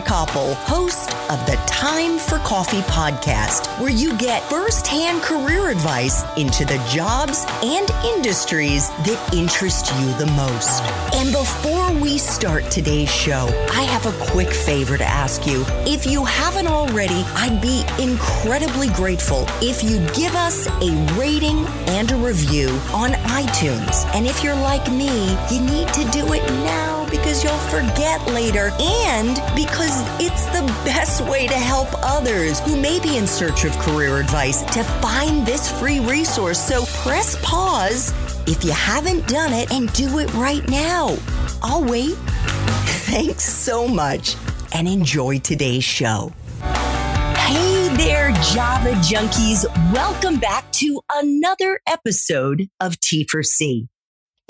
Koppel, host of the Time for Coffee podcast, where you get firsthand career advice into the jobs and industries that interest you the most. And before we start today's show, I have a quick favor to ask you. If you haven't already, I'd be incredibly grateful if you'd give us a rating and a review on iTunes. And if you're like me, you need to do it now because you'll forget later and because it's the best way to help others who may be in search of career advice to find this free resource. So press pause if you haven't done it and do it right now. I'll wait. Thanks so much and enjoy today's show. Hey there, Java junkies. Welcome back to another episode of T4C.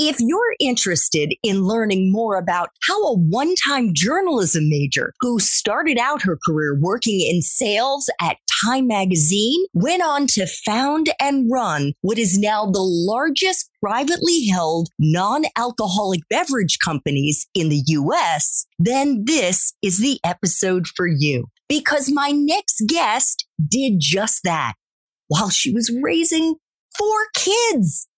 If you're interested in learning more about how a one-time journalism major who started out her career working in sales at Time magazine went on to found and run what is now the largest privately held non-alcoholic beverage companies in the U.S., then this is the episode for you. Because my next guest did just that while she was raising 4 kids.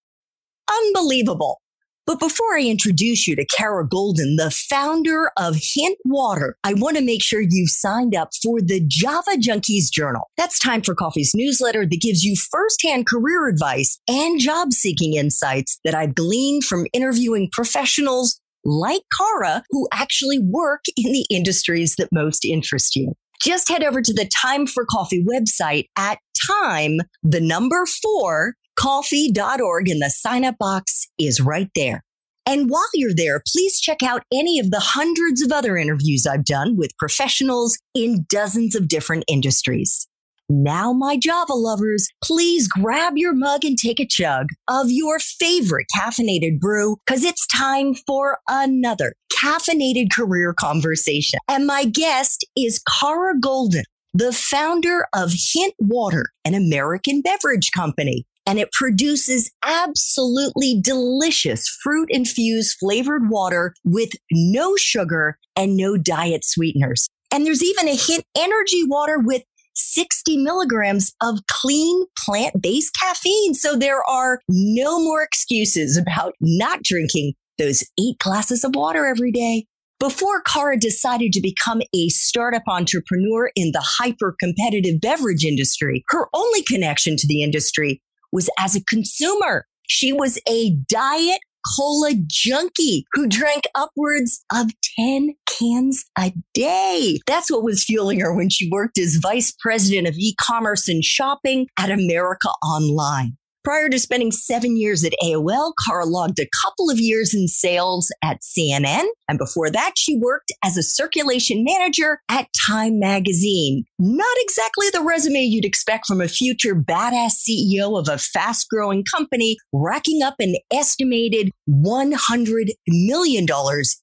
Unbelievable. But before I introduce you to Kara Goldin, the founder of Hint Water, I want to make sure you've signed up for the Java Junkies Journal. That's Time for Coffee's newsletter that gives you firsthand career advice and job-seeking insights that I've gleaned from interviewing professionals like Kara who actually work in the industries that most interest you. Just head over to the Time for Coffee website at time4coffee.org, and the sign-up box is right there. And while you're there, please check out any of the hundreds of other interviews I've done with professionals in dozens of different industries. Now, my Java lovers, please grab your mug and take a chug of your favorite caffeinated brew, because it's time for another caffeinated career conversation. And my guest is Kara Goldin, the founder of Hint Water, an American beverage company. And it produces absolutely delicious fruit-infused flavored water with no sugar and no diet sweeteners. And there's even a Hint Energy Water with 60 milligrams of clean plant-based caffeine. So there are no more excuses about not drinking those 8 glasses of water every day. Before Kara decided to become a startup entrepreneur in the hyper-competitive beverage industry, her only connection to the industry was as a consumer. She was a diet cola junkie who drank upwards of 10 cans a day. That's what was fueling her when she worked as vice president of e-commerce and shopping at America Online. Prior to spending 7 years at AOL, Kara logged a couple of years in sales at CNN. And before that, she worked as a circulation manager at Time magazine. Not exactly the resume you'd expect from a future badass CEO of a fast-growing company, racking up an estimated $100 million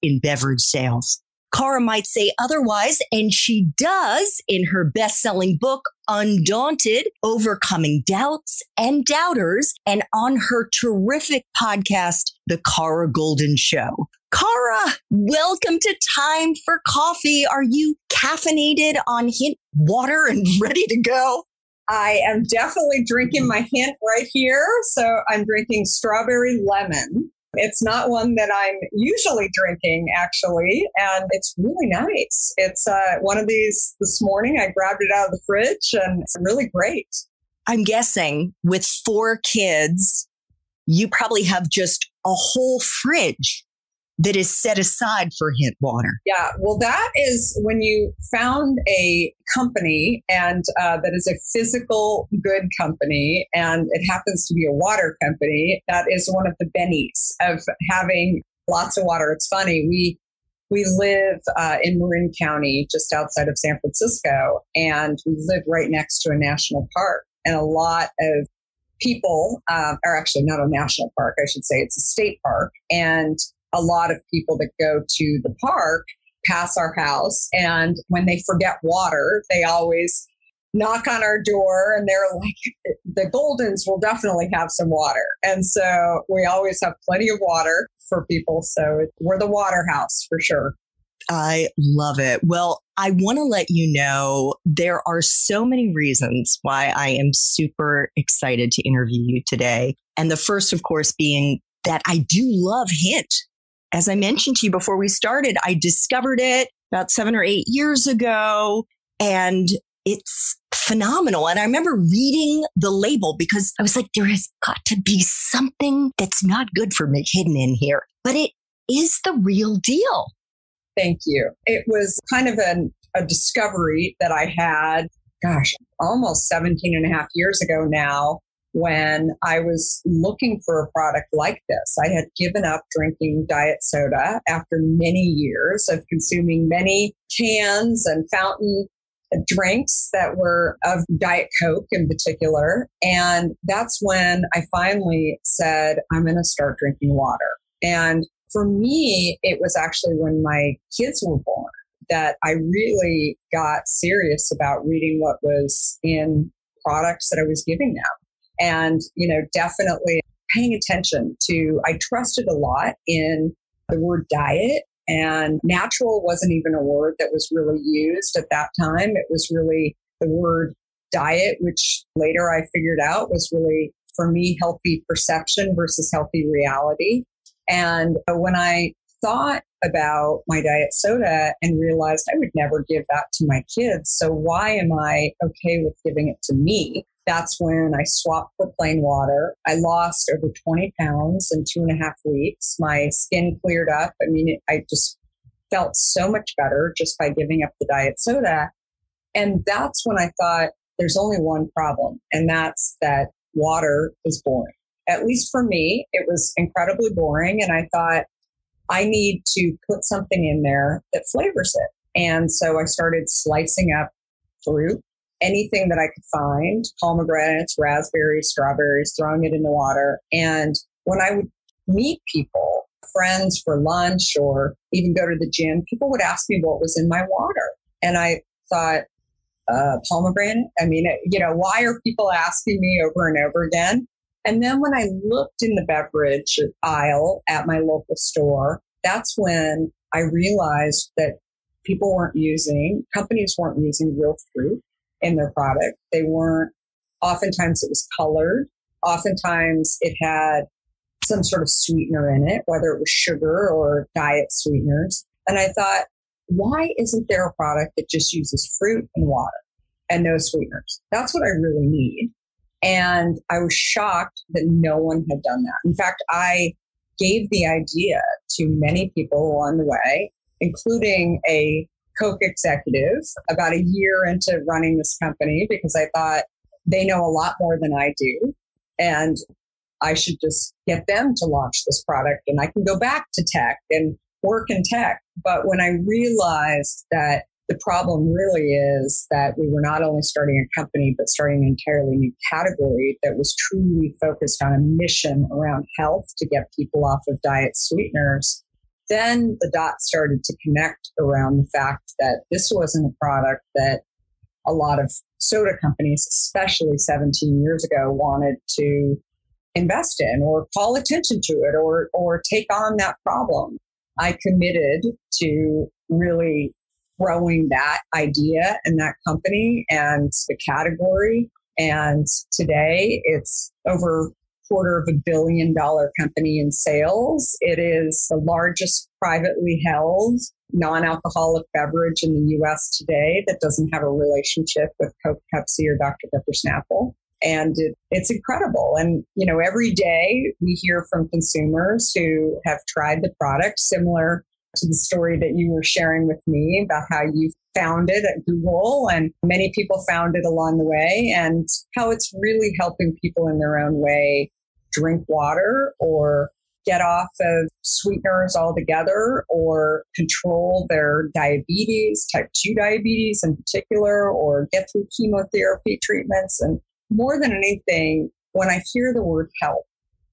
in beverage sales. Kara might say otherwise, and she does in her best-selling book, Undaunted, Overcoming Doubts and Doubters, and on her terrific podcast, The Kara Goldin Show. Kara, welcome to Time for Coffee. Are you caffeinated on Hint Water and ready to go? I am definitely drinking my Hint right here. So I'm drinking strawberry lemon. It's not one that I'm usually drinking, actually, and it's really nice. It's one of these this morning. I grabbed it out of the fridge, and it's really great. I'm guessing with 4 kids, you probably have just a whole fridge that is set aside for Hint Water. Yeah, well, that is when you found a company and that is a physical good company, and it happens to be a water company. That is one of the bennies of having lots of water. It's funny, we live in Marin County, just outside of San Francisco, and we live right next to a national park. And a lot of people, are actually not a national park, I should say, it's a state park. And a lot of people that go to the park pass our house. And when they forget water, they always knock on our door and they're like, the Goldins will definitely have some water. And so we always have plenty of water for people. So we're the water house for sure. I love it. Well, I want to let you know there are so many reasons why I am super excited to interview you today. And the first, of course, being that I do love Hint. As I mentioned to you before we started, I discovered it about 7 or 8 years ago, and it's phenomenal. And I remember reading the label because I was like, there has got to be something that's not good for me hidden in here. But it is the real deal. Thank you. It was kind of a discovery that I had, almost 17 and a half years ago now, when I was looking for a product like this. I had given up drinking diet soda after many years of consuming many cans and fountain drinks that were of Diet Coke in particular. And that's when I finally said, I'm going to start drinking water. And for me, it was actually when my kids were born that I really got serious about reading what was in products that I was giving them. And, definitely paying attention to, I trusted a lot in the word diet, and natural wasn't even a word that was really used at that time. It was really the word diet, which later I figured out was really, for me, healthy perception versus healthy reality. And when I thought about my diet soda and realized I would never give that to my kids, so why am I okay with giving it to me? That's when I swapped for plain water. I lost over 20 pounds in 2.5 weeks. My skin cleared up. I just felt so much better just by giving up the diet soda. And that's when I thought there's only one problem, and that's that water is boring. At least for me, it was incredibly boring. And I thought, I need to put something in there that flavors it. And so I started slicing up fruit, anything that I could find, pomegranates, raspberries, strawberries, throwing it in the water. And when I would meet people, friends for lunch or even go to the gym, people would ask me what was in my water. And I thought, pomegranate? Why are people asking me over and over again? And then when I looked in the beverage aisle at my local store, that's when I realized that companies weren't using real fruit in their product. They weren't, oftentimes it was colored. Oftentimes it had some sort of sweetener in it, whether it was sugar or diet sweeteners. And I thought, why isn't there a product that just uses fruit and water and no sweeteners? That's what I really need. And I was shocked that no one had done that. In fact, I gave the idea to many people along the way, including a Coke executive about a year into running this company, because I thought they know a lot more than I do. And I should just get them to launch this product and I can go back to tech and work in tech. But when I realized that the problem really is that we were not only starting a company, but starting an entirely new category that was truly focused on a mission around health to get people off of diet sweeteners, then the dots started to connect around the fact that this wasn't a product that a lot of soda companies, especially 17 years ago, wanted to invest in or call attention to it or take on that problem. I committed to really growing that idea and that company and the category. And today it's over $250 million company in sales. It is the largest privately held non-alcoholic beverage in the US today that doesn't have a relationship with Coke, Pepsi, or Dr. Pepper Snapple. And it's incredible. And, every day we hear from consumers who have tried the product, similar to the story that you were sharing with me about how you found it at Google, and many people found it along the way, and how it's really helping people in their own way drink water or get off of sweeteners altogether or control their diabetes, type 2 diabetes in particular, or get through chemotherapy treatments. And more than anything, when I hear the word health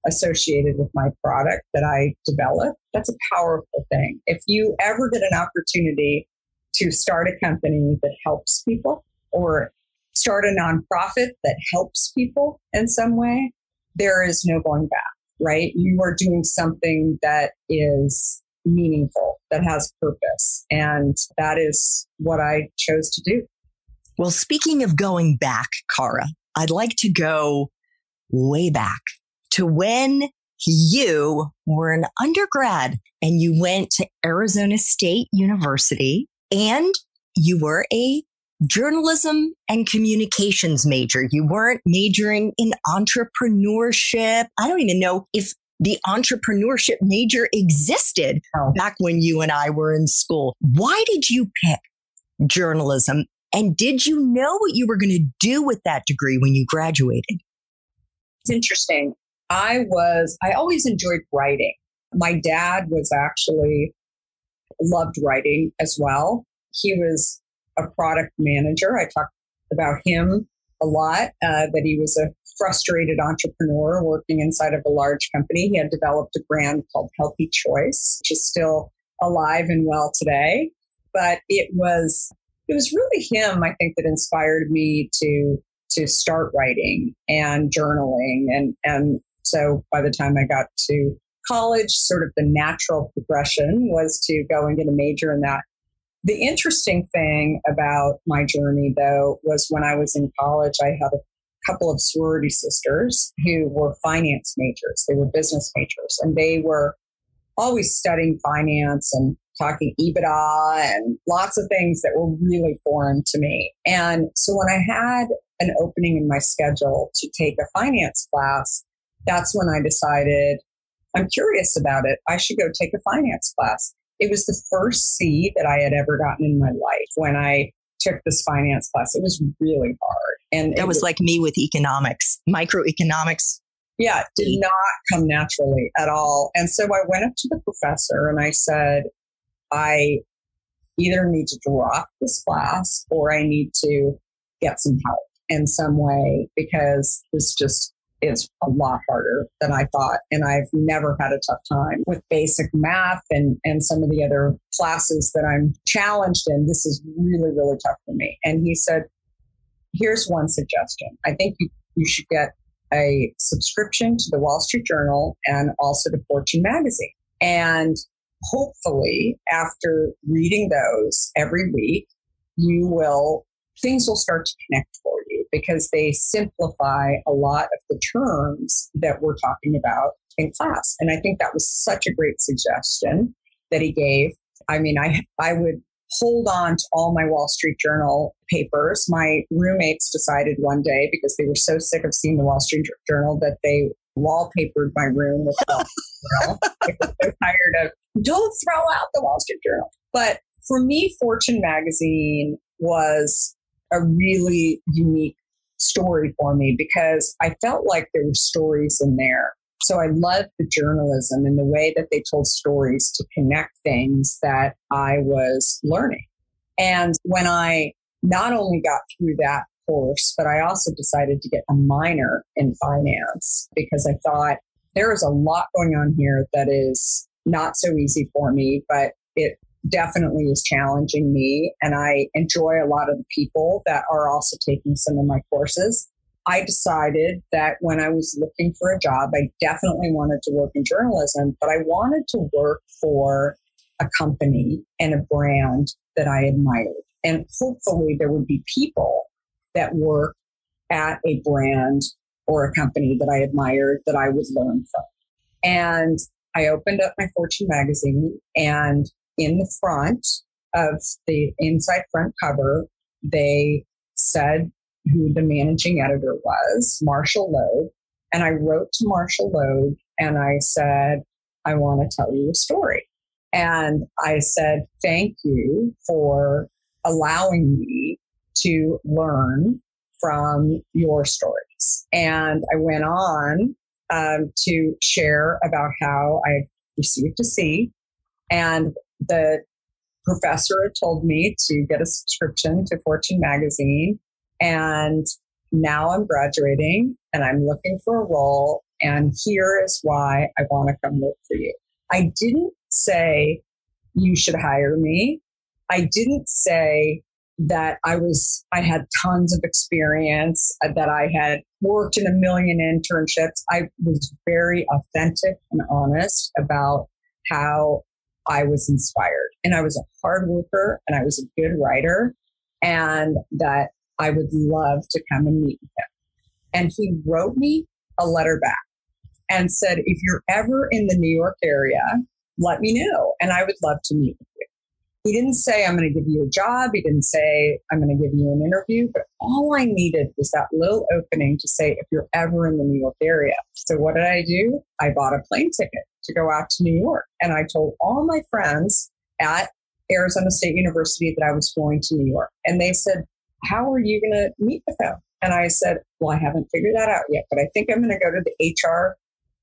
associated with my product that I developed, that's a powerful thing. If you ever get an opportunity to start a company that helps people or start a nonprofit that helps people in some way, there is no going back, right? You are doing something that is meaningful, that has purpose. And that is what I chose to do. Well, speaking of going back, Cara, I'd like to go way back to when you were an undergrad and you went to Arizona State University and you were a journalism and communications major. You weren't majoring in entrepreneurship. I don't even know if the entrepreneurship major existed back when you and I were in school. Why did you pick journalism? And did you know what you were going to do with that degree when you graduated? It's interesting. I always enjoyed writing. My dad was actually loved writing as well. He was a product manager. I talked about him a lot, that he was a frustrated entrepreneur working inside of a large company. He had developed a brand called Healthy Choice, which is still alive and well today. But it was really him, I think, that inspired me to start writing and journaling. And so by the time I got to college, sort of the natural progression was to go and get a major in that. The interesting thing about my journey, though, was when I was in college, I had a couple of sorority sisters who were finance majors. They were business majors, and they were always studying finance and talking EBITDA and lots of things that were really foreign to me. And so when I had an opening in my schedule to take a finance class, that's when I decided I'm curious about it. I should go take a finance class. It was the first C that I had ever gotten in my life when I took this finance class. It was really hard. And that was like me with economics, microeconomics. Yeah, it did not come naturally at all. And so I went up to the professor and I said, I either need to drop this class or I need to get some help in some way, because this just is a lot harder than I thought. And I've never had a tough time with basic math and some of the other classes that I'm challenged in. This is really, really tough for me. And he said, here's one suggestion. I think you should get a subscription to the Wall Street Journal and also to Fortune magazine. And hopefully after reading those every week, things will start to connect for you, because they simplify a lot of the terms that we're talking about in class. And I think that was such a great suggestion that he gave. I mean, I would hold on to all my Wall Street Journal papers. My roommates decided one day, because they were so sick of seeing the Wall Street Journal, that they wallpapered my room with the Wall Street Journal. They were so tired of, don't throw out the Wall Street Journal. But for me, Fortune magazine was a really unique story for me, because I felt like there were stories in there. So I loved the journalism and the way that they told stories to connect things that I was learning. And when I not only got through that course, but I also decided to get a minor in finance, because I thought there is a lot going on here that is not so easy for me, but it definitely is challenging me. And I enjoy a lot of the people that are also taking some of my courses. I decided that when I was looking for a job, I definitely wanted to work in journalism, but I wanted to work for a company and a brand that I admired. And hopefully there would be people that work at a brand or a company that I admired that I would learn from. And I opened up my Fortune magazine, and in the front of the inside front cover, they said who the managing editor was, Marshall Loeb. And I wrote to Marshall Loeb and I said, I want to tell you a story. And I said, thank you for allowing me to learn from your stories. And I went on to share about how I received a C, and the professor had told me to get a subscription to Fortune magazine. And now I'm graduating and I'm looking for a role. And here is why I want to come work for you. I didn't say you should hire me. I didn't say that I had tons of experience, that I had worked in a million internships. I was very authentic and honest about how I was inspired, and I was a hard worker, and I was a good writer, and that I would love to come and meet with him. And he wrote me a letter back and said, if you're ever in the New York area, let me know, and I would love to meet with you. He didn't say, I'm going to give you a job. He didn't say, I'm going to give you an interview. But all I needed was that little opening to say, if you're ever in the New York area. So what did I do? I bought a plane ticket to go out to New York. And I told all my friends at Arizona State University that I was going to New York. And they said, how are you going to meet with him? And I said, well, I haven't figured that out yet, but I think I'm going to go to the HR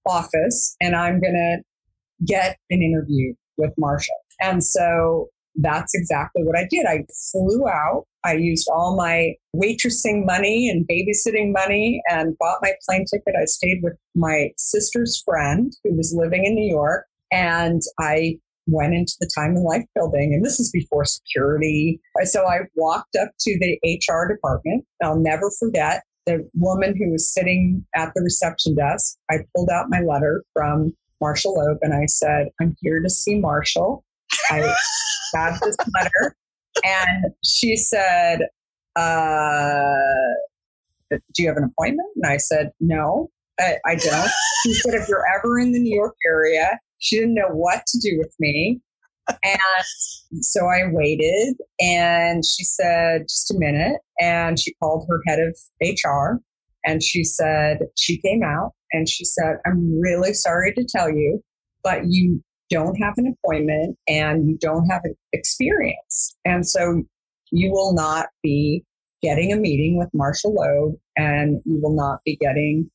office and I'm going to get an interview with Marshall. And so that's exactly what I did. I flew out. I used all my waitressing money and babysitting money and bought my plane ticket. I stayed with my sister's friend who was living in New York. And I went into the Time and Life building. And this is before security. So I walked up to the HR department. I'll never forget the woman who was sitting at the reception desk. I pulled out my letter from Marshall Loeb and I said, I'm here to see Marshall. I got this letter. And she said, do you have an appointment? And I said, no, I don't. She said, if you're ever in the New York area, she didn't know what to do with me. And so I waited and she said, just a minute. And she called her head of HR and she said, she came out and she said, I'm really sorry to tell you, but you don't have an appointment and you don't have experience. And so you will not be getting a meeting with Marshall Loeb and you will not be getting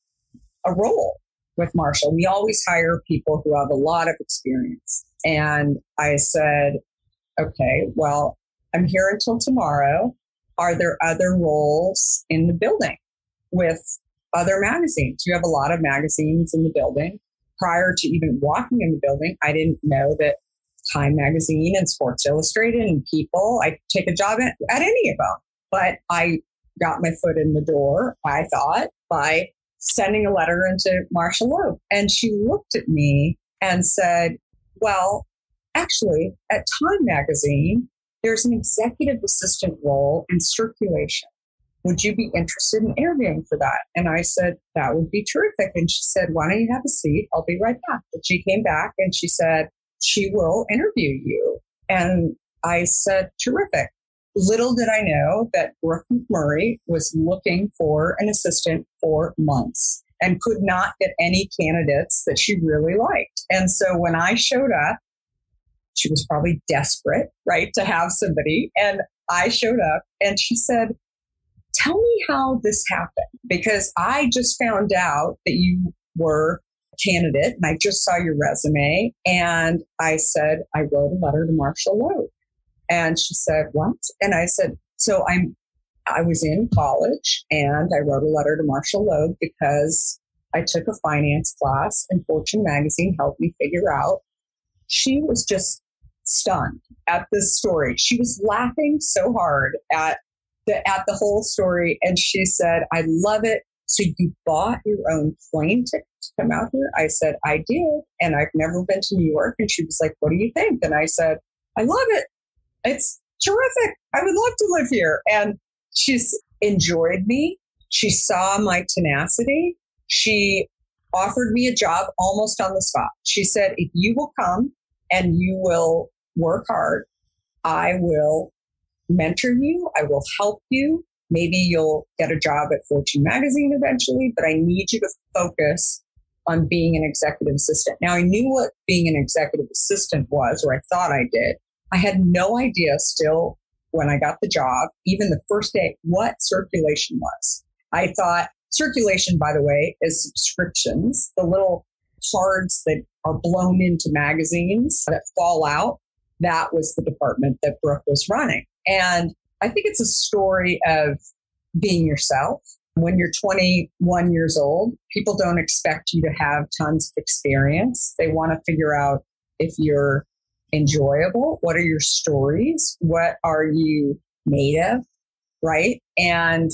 a role with Marshall. We always hire people who have a lot of experience. And I said, okay, well, I'm here until tomorrow. Are there other roles in the building with other magazines? You have a lot of magazines in the building. Prior to even walking in the building, I didn't know that Time Magazine and Sports Illustrated and People, I'd take a job at any of them. But I got my foot in the door, I thought, by sending a letter into Marshall Loeb. And she looked at me and said, well, actually, at Time Magazine, there's an executive assistant role in circulation. Would you be interested in interviewing for that? And I said, that would be terrific. And she said, why don't you have a seat? I'll be right back. But she came back and she said, she will interview you. And I said, terrific. Little did I know that Brooke McMurray was looking for an assistant for months and could not get any candidates that she really liked. And so when I showed up, she was probably desperate, right, to have somebody. And I showed up and she said, tell me how this happened, because I just found out that you were a candidate and I just saw your resume. And I said, I wrote a letter to Marshall Loeb. And she said, what? And I said, so I was in college and I wrote a letter to Marshall Loeb because I took a finance class and Fortune magazine helped me figure out. She was just stunned at this story. She was laughing so hard at the whole story. And she said, I love it. So you bought your own plane ticket to come out here? I said, I did. And I've never been to New York. And she was like, what do you think? And I said, I love it. It's terrific. I would love to live here. And she's enjoyed me. She saw my tenacity. She offered me a job almost on the spot. She said, if you will come and you will work hard, I will mentor you. I will help you. Maybe you'll get a job at Fortune magazine eventually, but I need you to focus on being an executive assistant. Now, I knew what being an executive assistant was, or I thought I did. I had no idea still when I got the job, even the first day, what circulation was. I thought circulation, by the way, is subscriptions, the little cards that are blown into magazines that fall out. That was the department that Brooke was running. And I think it's a story of being yourself. When you're 21 years old, people don't expect you to have tons of experience. They want to figure out if you're enjoyable. What are your stories? What are you made of? Right? And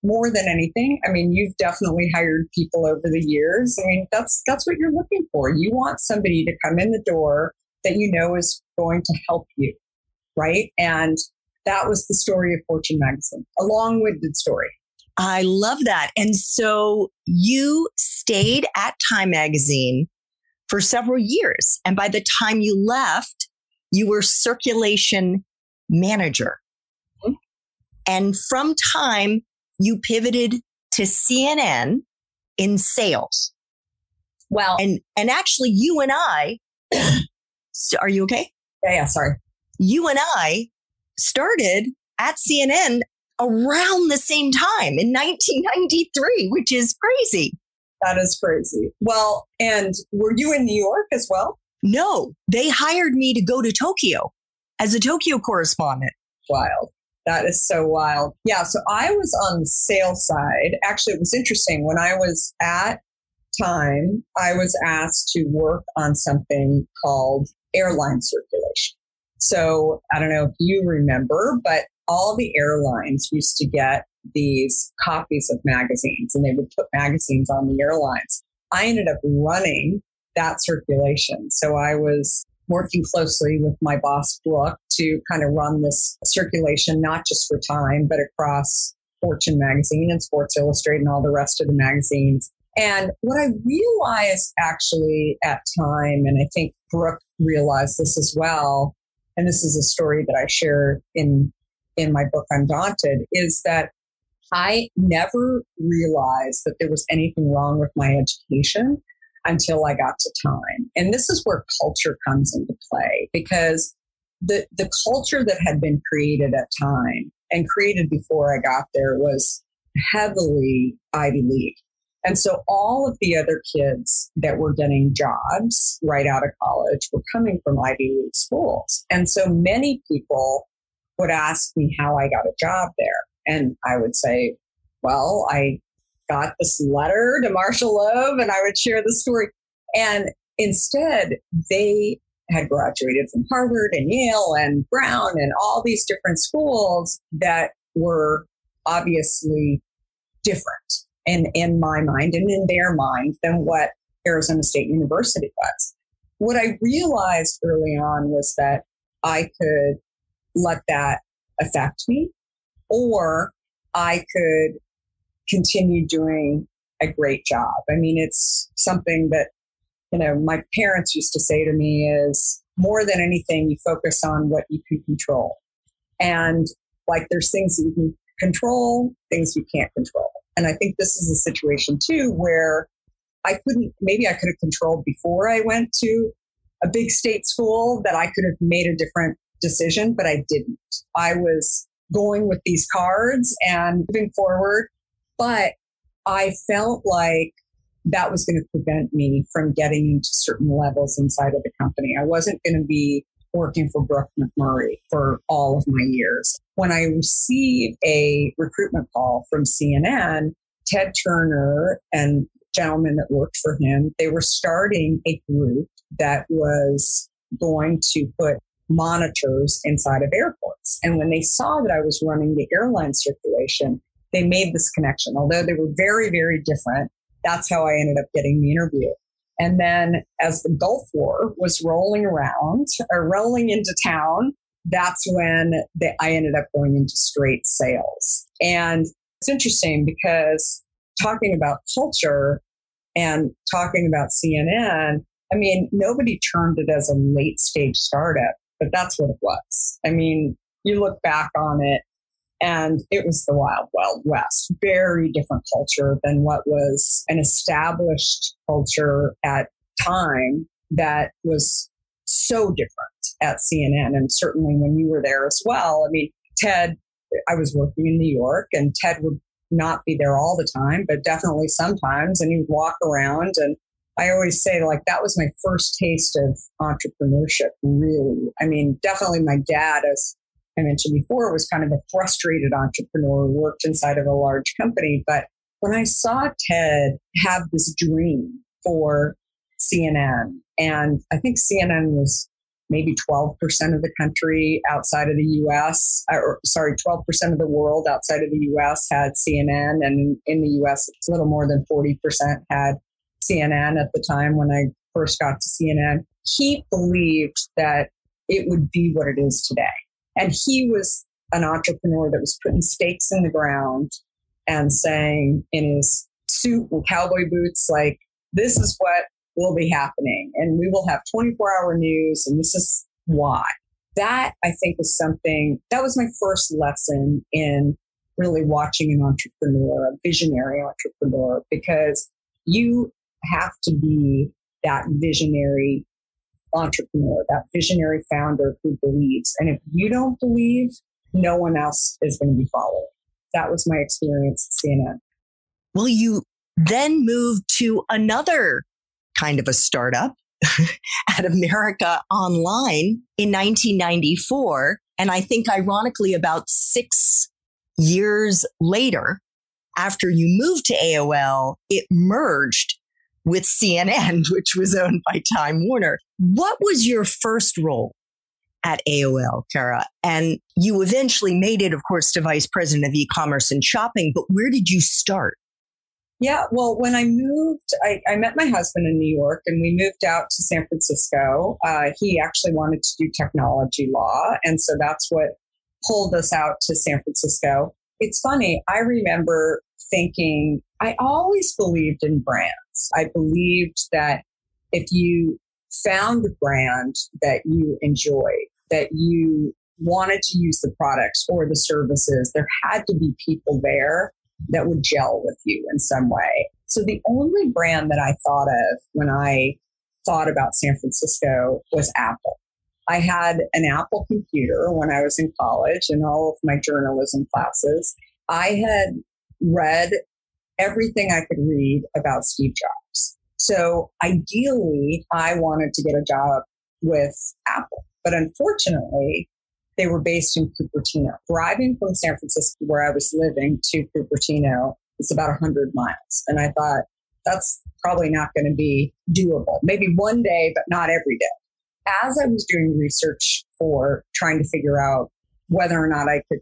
more than anything, I mean, you've definitely hired people over the years. I mean, that's what you're looking for. You want somebody to come in the door that you know is going to help you, right? And that was the story of Fortune magazine, a long-winded story. I love that. And so you stayed at Time magazine for several years. And by the time you left, you were circulation manager. Mm-hmm. And from Time, you pivoted to CNN in sales. Well, and actually you and I, are you okay? Yeah, sorry. You and I started at CNN around the same time in 1993, which is crazy. That is crazy. Well, and were you in New York as well? No, they hired me to go to Tokyo as a Tokyo correspondent. Wild. That is so wild. Yeah, so I was on the sales side. Actually, it was interesting. When I was at Time, I was asked to work on something called airline circulation. So I don't know if you remember, but all the airlines used to get these copies of magazines, and they would put magazines on the airlines. I ended up running that circulation. So I was working closely with my boss, Brooke, to kind of run this circulation, not just for Time, but across Fortune magazine and Sports Illustrated and all the rest of the magazines. And what I realized actually at Time, and I think Brooke realized this as well, and this is a story that I share in my book, Undaunted, is that I never realized that there was anything wrong with my education until I got to Time. And this is where culture comes into play, because the culture that had been created at Time and created before I got there was heavily Ivy League. And so all of the other kids that were getting jobs right out of college were coming from Ivy League schools. And so many people would ask me how I got a job there. And I would say, well, I got this letter to Marshall Loeb, and I would share the story. And instead, they had graduated from Harvard and Yale and Brown and all these different schools that were obviously different in my mind and in their mind than what Arizona State University was. What I realized early on was that I could let that affect me, or I could continue doing a great job. I mean, it's something that, my parents used to say to me is, more than anything, you focus on what you can control. And like, there's things that you can control, things you can't control. And I think this is a situation too, where maybe I could have controlled before I went to a big state school, that I could have made a different decision, but I didn't. I was going with these cards and moving forward, but I felt like that was going to prevent me from getting into certain levels inside of the company. I wasn't going to be working for Brooke McMurray for all of my years. When I received a recruitment call from CNN, Ted Turner and gentlemen that worked for him, they were starting a group that was going to put monitors inside of airports. And when they saw that I was running the airline circulation, they made this connection. Although they were very, very different, that's how I ended up getting the interview. And then as the Gulf War was rolling into town, that's when I ended up going into straight sales. And it's interesting because talking about culture and talking about CNN, I mean, nobody termed it as a late stage startup, but that's what it was. I mean, you look back on it and it was the wild, wild west, very different culture than what was an established culture at Time that was so different at CNN. And certainly when you were there as well. I mean, Ted, I was working in New York, and Ted would not be there all the time, but definitely sometimes. And he would walk around. And I always say, like, that was my first taste of entrepreneurship, really. I mean, definitely my dad, as I mentioned before, was kind of a frustrated entrepreneur who worked inside of a large company. But when I saw Ted have this dream for CNN, and I think CNN was maybe 12% of the country outside of the U.S., 12% of the world outside of the U.S. had CNN. And in the U.S., it's a little more than 40% had CNN at the time when I first got to CNN. he believed that it would be what it is today. And he was an entrepreneur that was putting stakes in the ground and saying in his suit and cowboy boots, like, this is what will be happening. And we will have 24-hour news. And this is why. That, I think, is something that was my first lesson in really watching an entrepreneur, a visionary entrepreneur, because you have to be that visionary entrepreneur, that visionary founder who believes. And if you don't believe, no one else is going to be following. That was my experience at CNN. Well, you then moved to another kind of a startup at America Online in 1994. And I think ironically, about 6 years later, after you moved to AOL, it merged with CNN, which was owned by Time Warner. What was your first role at AOL, Kara? And you eventually made it, of course, to vice president of e-commerce and shopping, but where did you start? Yeah, well, when I moved, I met my husband in New York and we moved out to San Francisco. He actually wanted to do technology law. And so that's what pulled us out to San Francisco. It's funny. I remember thinking, I always believed in brands. I believed that if you found a brand that you enjoyed, that you wanted to use the products or the services, there had to be people there that would gel with you in some way. So the only brand that I thought of when I thought about San Francisco was Apple. I had an Apple computer when I was in college and all of my journalism classes. I had read everything I could read about Steve Jobs. So ideally, I wanted to get a job with Apple. But unfortunately, they were based in Cupertino. Driving from San Francisco, where I was living, to Cupertino, it's about 100 miles. And I thought, that's probably not going to be doable. Maybe one day, but not every day. As I was doing research for trying to figure out whether or not I could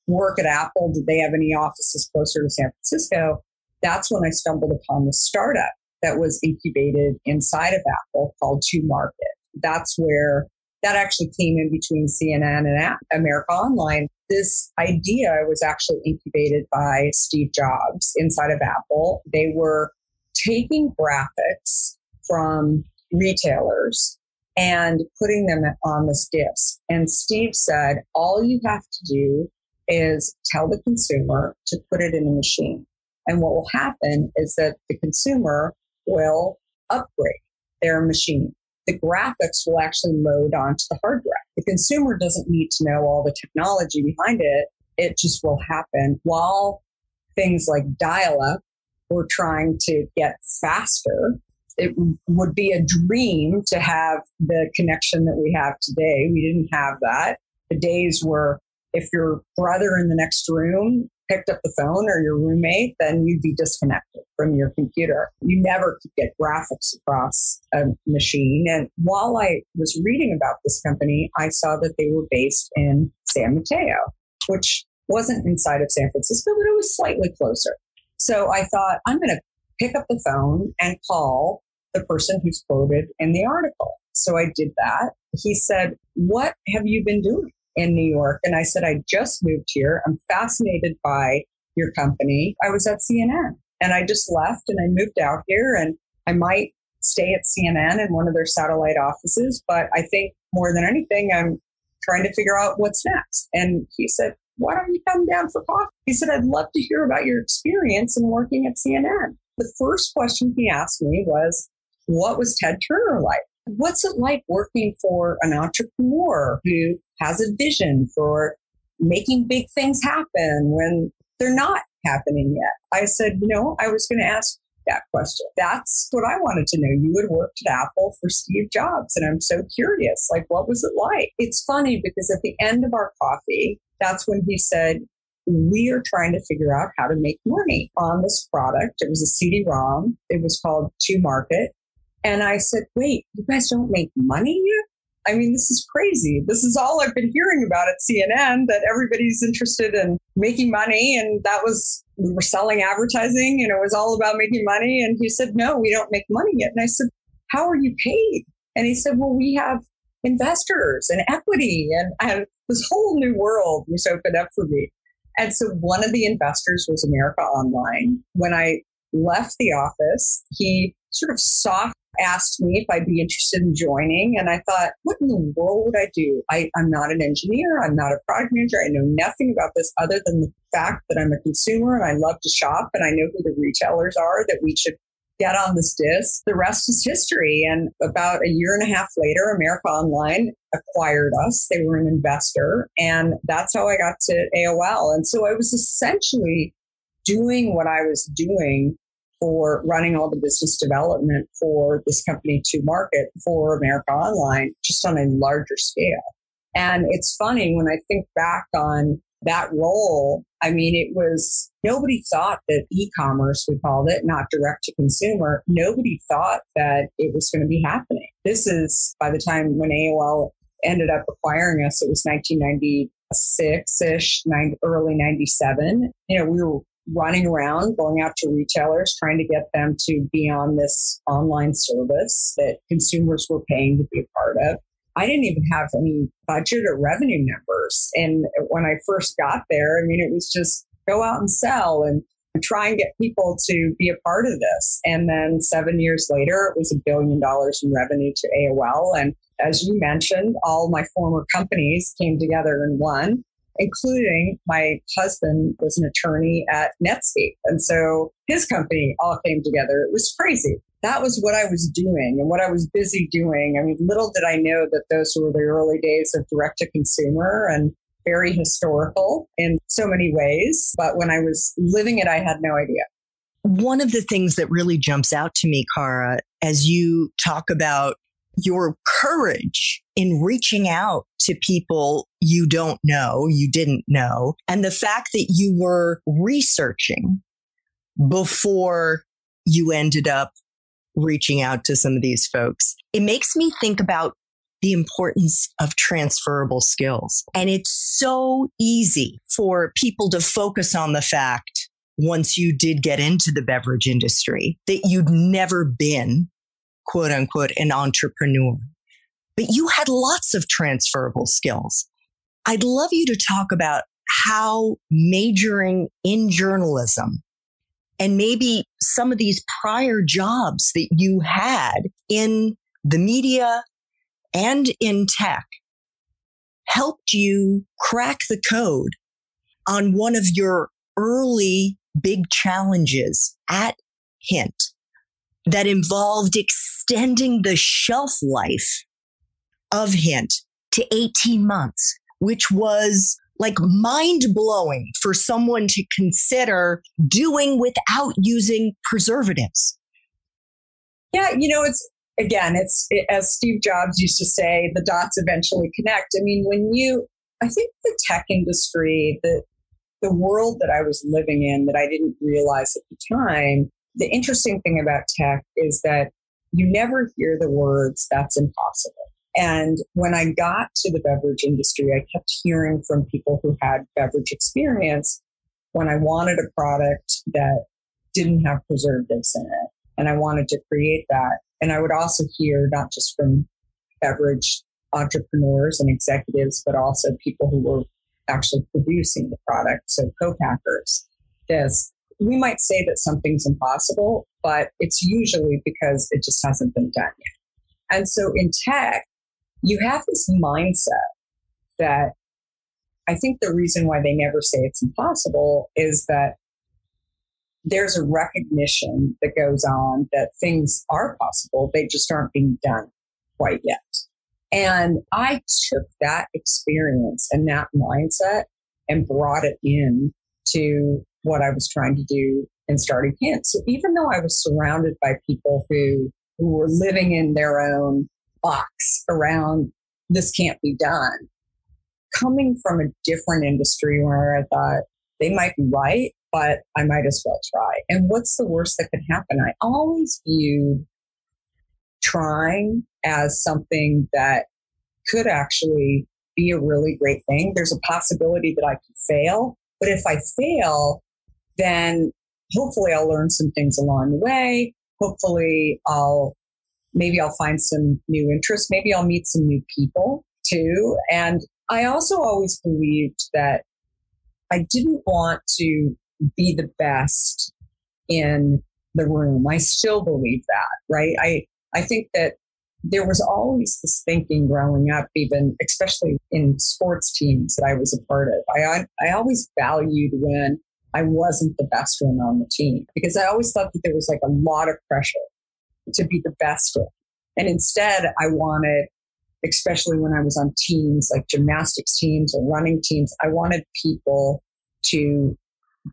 work at Apple, did they have any offices closer to San Francisco? That's when I stumbled upon the startup that was incubated inside of Apple called To Market. That's where that actually came in between CNN and America Online. This idea was actually incubated by Steve Jobs inside of Apple. They were taking graphics from retailers and putting them on this disc. And Steve said, all you have to do is tell the consumer to put it in a machine. And what will happen is that the consumer will upgrade their machine. The graphics will actually load onto the hard drive. The consumer doesn't need to know all the technology behind it. It just will happen. While things like dial-up were trying to get faster, it would be a dream to have the connection that we have today. We didn't have that. The days were, if your brother in the next room picked up the phone or your roommate, then you'd be disconnected from your computer. You never could get graphics across a machine. And while I was reading about this company, I saw that they were based in San Mateo, which wasn't inside of San Francisco, but it was slightly closer. So I thought, I'm going to pick up the phone and call the person who's quoted in the article. So I did that. He said, what have you been doing in New York? And I said, I just moved here. I'm fascinated by your company. I was at CNN and I just left and I moved out here, and I might stay at CNN in one of their satellite offices. But I think more than anything, I'm trying to figure out what's next. And he said, why don't you come down for coffee? He said, I'd love to hear about your experience in working at CNN. The first question he asked me was, what was Ted Turner like? What's it like working for an entrepreneur who has a vision for making big things happen when they're not happening yet? I said, I was going to ask that question. That's what I wanted to know. You had worked at Apple for Steve Jobs, and I'm so curious, like, what was it like? It's funny because at the end of our coffee, that's when he said, we are trying to figure out how to make money on this product. It was a CD-ROM. It was called To Market. And I said, wait, you guys don't make money yet? I mean, this is crazy. This is all I've been hearing about at CNN, that everybody's interested in making money. And we were selling advertising and it was all about making money. And he said, no, we don't make money yet. And I said, how are you paid? And he said, well, we have investors and equity. And this whole new world was opened up for me. And so one of the investors was America Online. When I left the office, he sort of soft asked me if I'd be interested in joining. And I thought, what in the world would I do? I'm not an engineer. I'm not a product manager. I know nothing about this other than the fact that I'm a consumer and I love to shop and I know who the retailers are that we should get on this disc. The rest is history. And about a year and a half later, America Online acquired us. They were an investor. And that's how I got to AOL. And so I was essentially doing what I was doing for running all the business development for this company to market for America Online, just on a larger scale. And it's funny when I think back on that role, I mean, it was, nobody thought that e-commerce, we called it, not direct to consumer, nobody thought that it was going to be happening. This is, by the time when AOL ended up acquiring us, it was 1996-ish, early 97. We were running around, going out to retailers, trying to get them to be on this online service that consumers were paying to be a part of. I didn't even have any budget or revenue numbers. And when I first got there, I mean, it was just go out and sell and try and get people to be a part of this. And then 7 years later, it was $1 billion in revenue to AOL. And as you mentioned, all my former companies came together in one, including my husband was an attorney at Netscape. And so his company all came together. It was crazy. That was what I was doing and what I was busy doing. I mean, little did I know that those were the early days of direct to consumer and very historical in so many ways. But when I was living it, I had no idea. One of the things that really jumps out to me, Cara, as you talk about your courage in reaching out to people you don't know, you didn't know, and the fact that you were researching before you ended up reaching out to some of these folks, it makes me think about the importance of transferable skills. And it's so easy for people to focus on the fact, once you did get into the beverage industry, that you'd never been, quote unquote, an entrepreneur. But you had lots of transferable skills. I'd love you to talk about how majoring in journalism and maybe some of these prior jobs that you had in the media and in tech helped you crack the code on one of your early big challenges at Hint that involved extending the shelf life of Hint to 18 months, which was like mind-blowing for someone to consider doing without using preservatives. Yeah, it's as Steve Jobs used to say, the dots eventually connect. I mean, I think the tech industry, the world that I was living in that I didn't realize at the time, the interesting thing about tech is that you never hear the words, that's impossible. And when I got to the beverage industry, I kept hearing from people who had beverage experience when I wanted a product that didn't have preservatives in it. And I wanted to create that. And I would also hear not just from beverage entrepreneurs and executives, but also people who were actually producing the product. So co-packers. Yes, we might say that something's impossible, but it's usually because it just hasn't been done yet. And so in tech, you have this mindset that I think the reason why they never say it's impossible is that there's a recognition that goes on that things are possible. They just aren't being done quite yet. And I took that experience and that mindset and brought it in to what I was trying to do in starting Hint. So even though I was surrounded by people who were living in their own box around this can't be done, coming from a different industry where I thought they might be right, but I might as well try. And what's the worst that could happen? I always viewed trying as something that could actually be a really great thing. There's a possibility that I could fail, but if I fail, then hopefully I'll learn some things along the way. Hopefully I'll maybe I'll find some new interests. Maybe I'll meet some new people too. And I also always believed that I didn't want to be the best in the room. I still believe that, right? I think that there was always this thinking growing up, even especially in sports teams that I was a part of. I always valued when I wasn't the best one on the team, because I always thought that there was like a lot of pressure to be the best one. And instead, I wanted, especially when I was on teams like gymnastics teams or running teams, I wanted people to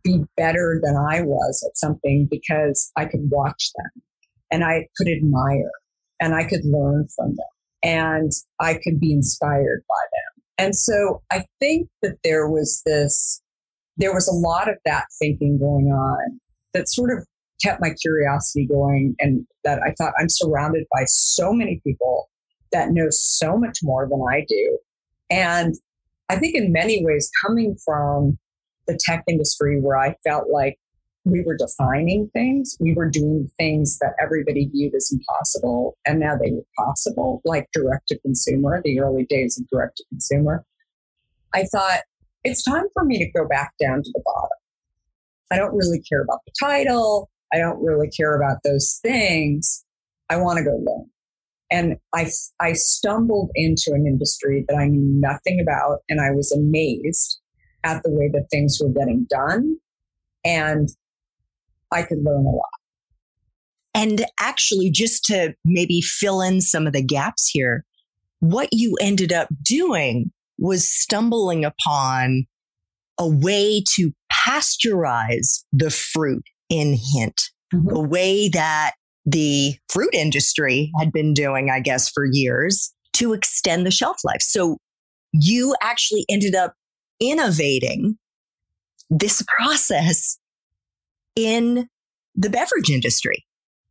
be better than I was at something because I could watch them and I could admire and I could learn from them and I could be inspired by them. And so I think that there was a lot of that thinking going on that sort of kept my curiosity going, and that I thought, I'm surrounded by so many people that know so much more than I do. And I think in many ways, coming from the tech industry where I felt like we were defining things, we were doing things that everybody viewed as impossible, and now they were possible, like direct to consumer, the early days of direct to consumer. I thought, it's time for me to go back down to the bottom. I don't really care about the title. I don't really care about those things. I want to go learn. And I stumbled into an industry that I knew nothing about, and I was amazed at the way that things were getting done, and I could learn a lot. And actually, just to maybe fill in some of the gaps here, what you ended up doing was stumbling upon a way to pasteurize the fruit in Hint, the way that the fruit industry had been doing, I guess, for years to extend the shelf life. So you actually ended up innovating this process in the beverage industry.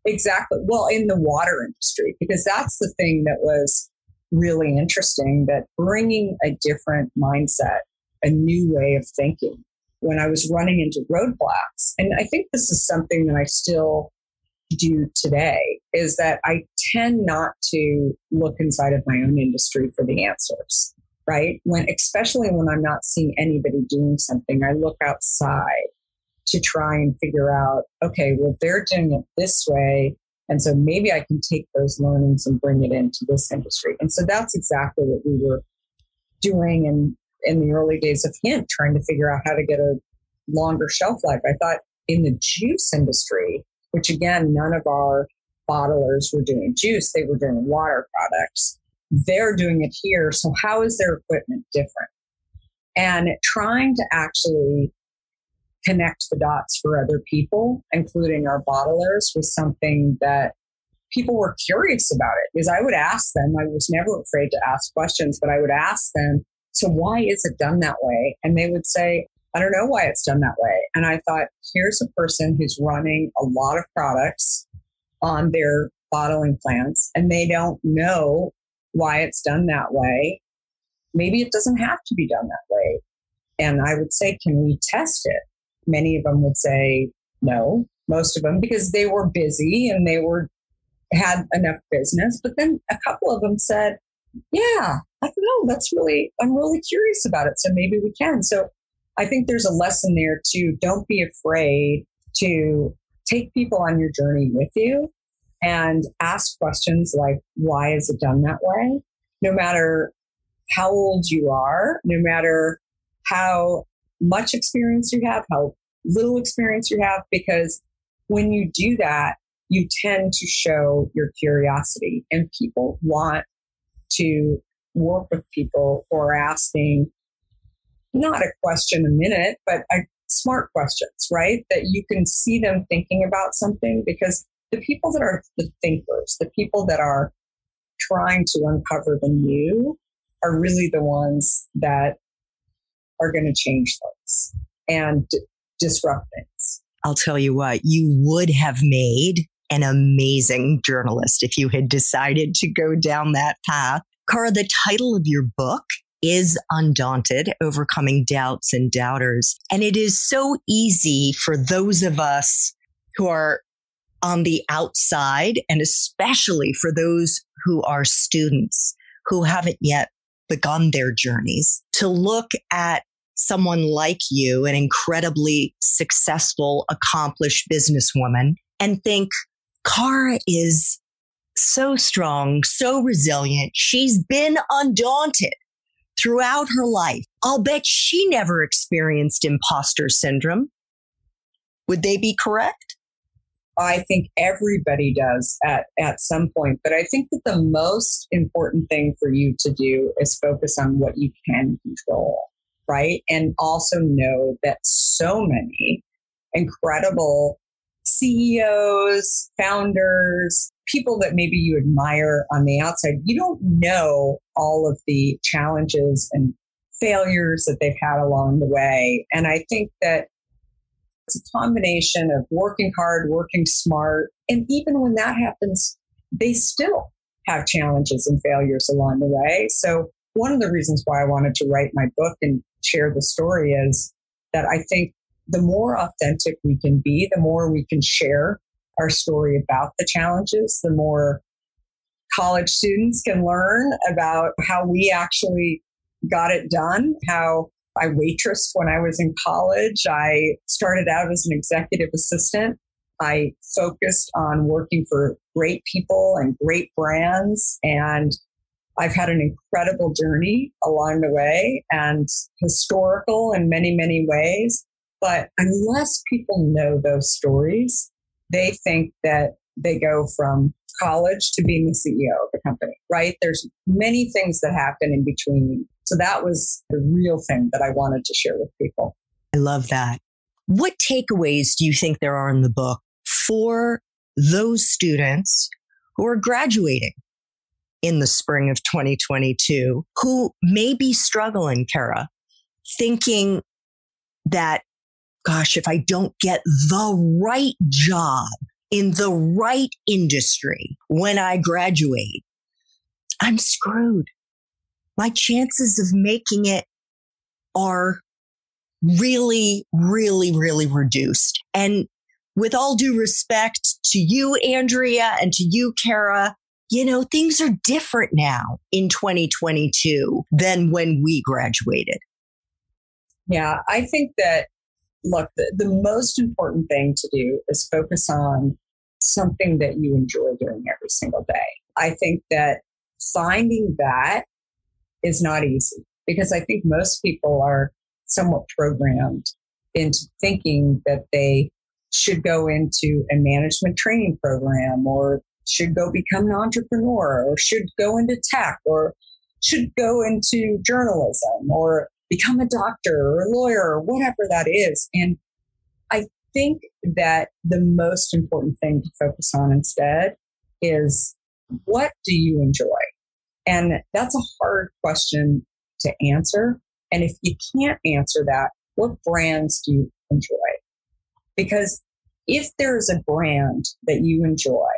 Exactly. Well, in the water industry, because that's the thing that was really interesting, that bringing a different mindset, a new way of thinking, when I was running into roadblocks. And I think this is something that I still do today, is that I tend not to look inside of my own industry for the answers, right? Especially when I'm not seeing anybody doing something, I look outside to try and figure out, okay, well, they're doing it this way. And so maybe I can take those learnings and bring it into this industry. And so that's exactly what we were doing in the early days of Hint, trying to figure out how to get a longer shelf life. I thought in the juice industry, which again, none of our bottlers were doing juice, they were doing water products. They're doing it here. So how is their equipment different? And trying to actually connect the dots for other people, including our bottlers, was something that people were curious about it. Because I would ask them, I was never afraid to ask questions, but I would ask them, so why is it done that way? And they would say, I don't know why it's done that way. And I thought, here's a person who's running a lot of products on their bottling plants, and they don't know why it's done that way. Maybe it doesn't have to be done that way. And I would say, can we test it? Many of them would say no, most of them, because they were busy and had enough business. But then a couple of them said, yeah, I don't know, I'm really curious about it. So maybe we can. So I think there's a lesson there too. Don't be afraid to take people on your journey with you and ask questions like, why is it done that way? No matter how old you are, no matter how much experience you have, how little experience you have, because when you do that, you tend to show your curiosity, and people want to work with people who are asking not a question a minute, but smart questions, right? That you can see them thinking about something, because the people that are the thinkers, the people that are trying to uncover the new, are really the ones that are going to change things and disrupt things. I'll tell you what, you would have made an amazing journalist if you had decided to go down that path. Cara, the title of your book is Undaunted, Overcoming Doubts and Doubters. And it is so easy for those of us who are on the outside, and especially for those who are students who haven't yet begun their journeys, to look at someone like you, an incredibly successful, accomplished businesswoman, and think, Cara is so strong, so resilient. She's been undaunted throughout her life. I'll bet she never experienced imposter syndrome. Would they be correct? I think everybody does at some point. But I think that the most important thing for you to do is focus on what you can control, right? And also know that so many incredible CEOs, founders, people that maybe you admire on the outside, you don't know all of the challenges and failures that they've had along the way. And I think that it's a combination of working hard, working smart. And even when that happens, they still have challenges and failures along the way. So one of the reasons why I wanted to write my book and share the story is that I think the more authentic we can be, the more we can share our story about the challenges, the more college students can learn about how we actually got it done, how I waitressed when I was in college. I started out as an executive assistant. I focused on working for great people and great brands. And I've had an incredible journey along the way and historical in many, many ways. But unless people know those stories, they think that they go from college to being the CEO of a company, right? There's many things that happen in between. So that was the real thing that I wanted to share with people. I love that. What takeaways do you think there are in the book for those students who are graduating in the spring of 2022, who may be struggling, Cara, thinking that, gosh, if I don't get the right job in the right industry when I graduate, I'm screwed. My chances of making it are really, really, really reduced. And with all due respect to you, Andrea, and to you, Cara, you know, things are different now in 2022 than when we graduated. Yeah, I think that, look, the most important thing to do is focus on something that you enjoy doing every single day. I think that finding that is not easy because I think most people are somewhat programmed into thinking that they should go into a management training program or should go become an entrepreneur or should go into tech or should go into journalism or become a doctor or a lawyer or whatever that is. And I think that the most important thing to focus on instead is, what do you enjoy? And that's a hard question to answer. And if you can't answer that, what brands do you enjoy? Because if there's a brand that you enjoy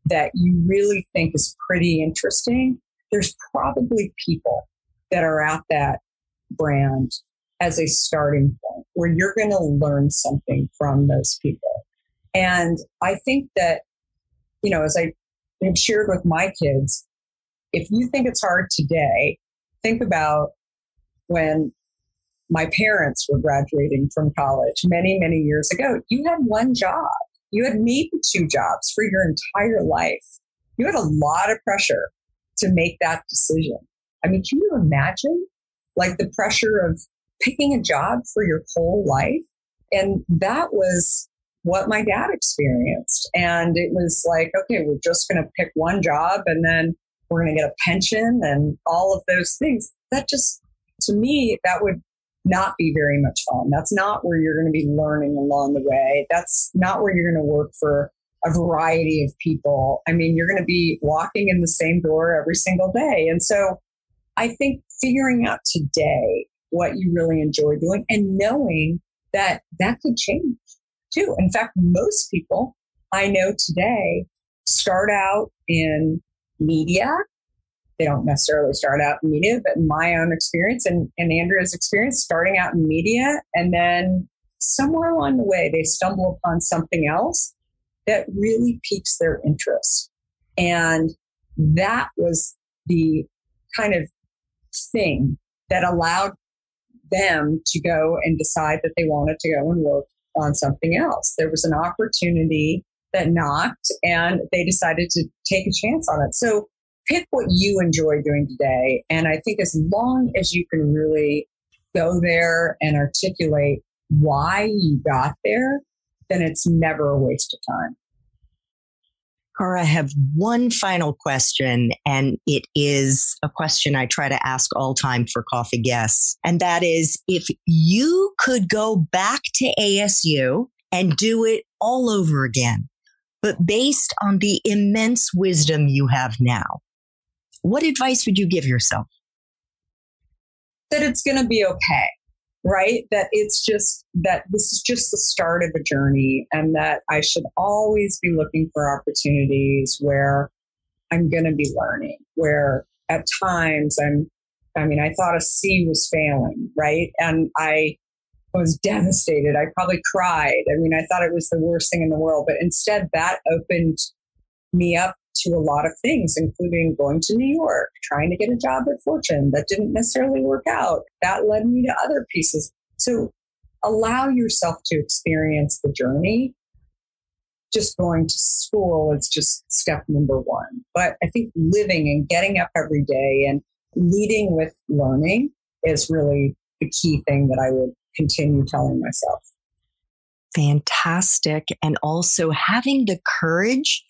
that you really think is pretty interesting, there's probably people that are at that brand as a starting point where you're going to learn something from those people. And I think that, you know, as I have shared with my kids, if you think it's hard today, think about when my parents were graduating from college many, many years ago. You had one job. You had maybe two jobs for your entire life. You had a lot of pressure to make that decision. I mean, can you imagine like the pressure of picking a job for your whole life? And that was what my dad experienced. And it was like, okay, we're just going to pick one job and then we're going to get a pension and all of those things. That just, to me, that would not be very much fun. That's not where you're going to be learning along the way. That's not where you're going to work for a variety of people. I mean, you're going to be walking in the same door every single day. And so I think figuring out today what you really enjoy doing and knowing that that could change too. In fact, most people I know today start out in media. They don't necessarily start out in media, but in my own experience and Andrea's experience, starting out in media, and then somewhere along the way, they stumble upon something else that really piques their interest. And that was the kind of thing that allowed them to go and decide that they wanted to go and work on something else. There was an opportunity that knocked and they decided to take a chance on it. So pick what you enjoy doing today. And I think as long as you can really go there and articulate why you got there, then it's never a waste of time. Cara, I have one final question, and it is a question I try to ask all time for coffee guests. And that is, if you could go back to ASU and do it all over again, but based on the immense wisdom you have now, what advice would you give yourself? That it's going to be okay, right? That it's just that this is just the start of a journey, and that I should always be looking for opportunities where I'm going to be learning, where at times I thought a C was failing, right? And I was devastated. I probably cried. I thought it was the worst thing in the world, but instead that opened me up to a lot of things, including going to New York, trying to get a job at Fortune that didn't necessarily work out. That led me to other pieces. So allow yourself to experience the journey. Just going to school is just step number one. But I think living and getting up every day and leading with learning is really the key thing that I would continue telling myself. Fantastic. And also having the courage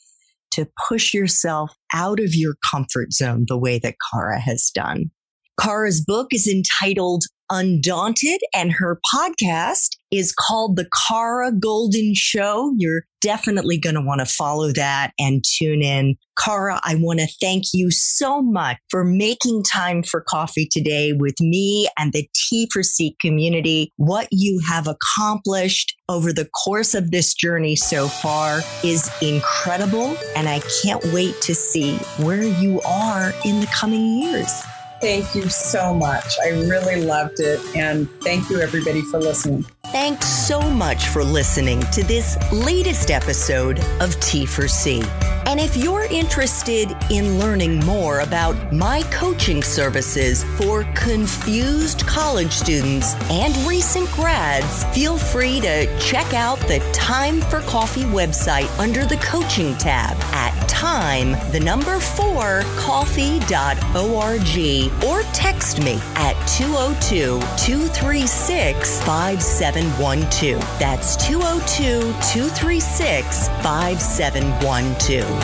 to push yourself out of your comfort zone the way that Cara has done. Cara's book is entitled Undaunted, and her podcast is called The Cara Goldin Show. You're definitely going to want to follow that and tune in. Cara, I want to thank you so much for making time for coffee today with me and the T4C community. What you have accomplished over the course of this journey so far is incredible, and I can't wait to see where you are in the coming years. Thank you so much. I really loved it. And thank you, everybody, for listening. Thanks so much for listening to this latest episode of T4C. And if you're interested in learning more about my coaching services for confused college students and recent grads, feel free to check out the Time for Coffee website under the coaching tab at time4coffee.org, or text me at 202-236-5712. That's 202-236-5712.